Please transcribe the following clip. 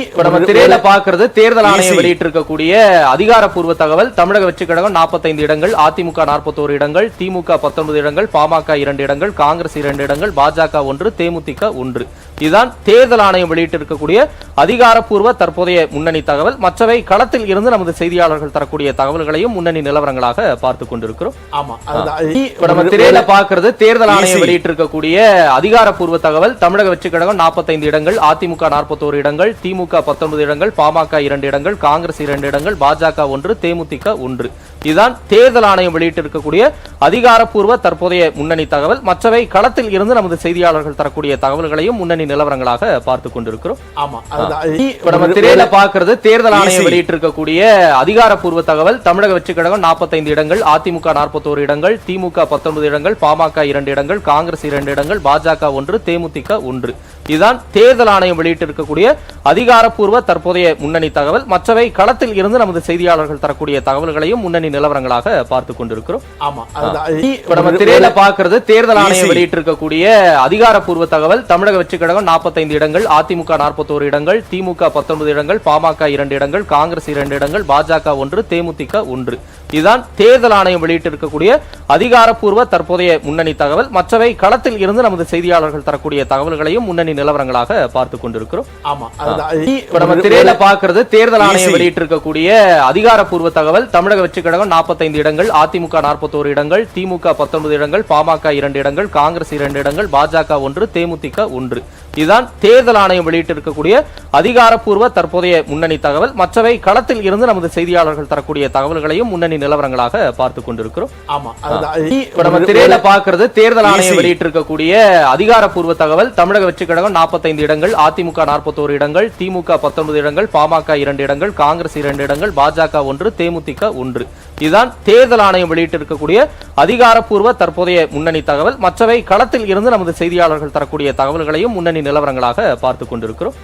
இப்ப நம்ம திரையில பாக்குறது தேர்தல் ஆணையம் வெளியிட்டிருக்கக்கூடிய அதிகாரப்பூர்வ தகவல். தமிழக வெற்றிக் கழகம் 45 இடங்கள், அதிமுக 41 இடங்கள், திமுக 19 இடங்கள், பாமக 2 இடங்கள், காங்கிரஸ் 2 இடங்கள், பாஜக 1, தேமுதிக 1. இதுதான் தேர்தல் ஆணையம் வெளியிட்டிருக்கக்கூடிய அதிகாரப்பூர்வ தற்போதைய முன்னணி தகவல். மற்றவை களத்தில் இருந்து நமது செய்தியாளர்கள் தரக்கூடிய தகவல்களையும் முன்னணி நிலவரங்களாக பார்த்துக் கொண்டிருக்கிறோம். இப்ப நம்ம திரையில பாக்குறது தேர்தல் ஆணையம் வெளியிட்டிருக்கக்கூடிய அதிகாரப்பூர்வ தகவல். தமிழக வெற்றிக் கழகம் 45 இடங்கள், அதிமுக 41 இடங்கள், திமுக 19 இடங்கள், பாமக 2 இடங்கள், காங்கிரஸ் 2 இடங்கள், பாஜக 1, தேமுதிக 1. இதுதான் தேர்தல் ஆணையம் வெளியிட்டிருக்கக்கூடிய அதிகாரப்பூர்வ தற்போதைய முன்னணி தகவல். மற்றவை களத்தில் இருந்து நமது செய்தியாளர்கள் தரக்கூடிய தகவல்களையும் முன்னணி நிலவரங்களாக பார்த்துக் கொண்டிருக்கிறோம். இப்ப நம்ம திரையில பாக்குறது தேர்தல் ஆணையம் வெளியிட்டிருக்கக்கூடிய அதிகாரப்பூர்வ தகவல். தமிழக வெற்றிக் கழகம் 45 இடங்கள், அதிமுக 41 இடங்கள், திமுக 19 இடங்கள், பாமக 2 இடங்கள், காங்கிரஸ் 2 இடங்கள், பாஜக 1, தேமுதிக 1. இதுதான் தேர்தல் ஆணையம் வெளியிட்டிருக்கக்கூடிய அதிகாரப்பூர்வ தற்போதைய முன்னணி தகவல். மற்றவை களத்தில் இருந்து நமது செய்தியாளர்கள் தரக்கூடிய தகவல்களையும் முன்னணி நிலவரங்களாக பார்த்துக் கொண்டிருக்கிறோம். இப்ப நம்ம திரையில பாக்குறது தேர்தல் ஆணையம் வெளியிட்டிருக்கக்கூடிய அதிகாரப்பூர்வ தகவல். தமிழக வெற்றிக் கழகம் 45 இடங்கள், அதிமுக 41 இடங்கள், திமுக 19 இடங்கள், பாமக 2 இடங்கள், காங்கிரஸ் 2 இடங்கள், பாஜக 1, தேமுதிக 1. இதுதான் தேர்தல் ஆணையம் வெளியிட்டிருக்கக்கூடிய அதிகாரப்பூர்வ தற்போதைய முன்னணி தகவல். மற்றவை களத்தில் இருந்து நமது செய்தியாளர்கள் தரக்கூடிய தகவல்களையும் முன்னணி நிலவரங்களாக பார்த்துக் கொண்டிருக்கிறோம். இப்ப நம்ம திரையில பாக்குறது தேர்தல் ஆணையம் வெளியிட்டிருக்கக்கூடிய அதிகாரப்பூர்வ தகவல். தமிழக வெற்றிக் கழகம் 45 இடங்கள், அதிமுக 41 இடங்கள், திமுக 19 இடங்கள், பாமக 2 இடங்கள், காங்கிரஸ் 2 இடங்கள், பாஜக 1, தேமுதிக 1. இதுதான் தேர்தல் ஆணையம் வெளியிட்டிருக்கக்கூடிய அதிகாரப்பூர்வ தற்போதைய முன்னணி தகவல். மற்றவை களத்தில் இருந்து நமது செய்தியாளர்கள் தரக்கூடிய தகவல்களையும் முன்னணி நிலவரங்களாக பார்த்துக் கொண்டிருக்கிறோம். இப்ப நம்ம திரையில பாக்குறது தேர்தல் ஆணையம் வெளியிட்டிருக்கக்கூடிய அதிகாரப்பூர்வ தகவல். தமிழக வெற்றிக் கழகம் 45 இடங்கள், அதிமுக 41 இடங்கள், திமுக 19 இடங்கள், பாமக 2 இடங்கள், காங்கிரஸ் 2 இடங்கள், பாஜக 1, தேமுதிக 1. இதுதான் தேர்தல் ஆணையம் வெளியிட்டிருக்கக்கூடிய அதிகாரப்பூர்வ தற்போதைய முன்னணி தகவல். மற்றவை களத்தில் இருந்து நமது செய்தியாளர்கள் தரக்கூடிய தகவல்களையும் முன்னணி நிலவரங்களாக பார்த்துக் கொண்டிருக்கிறோம்.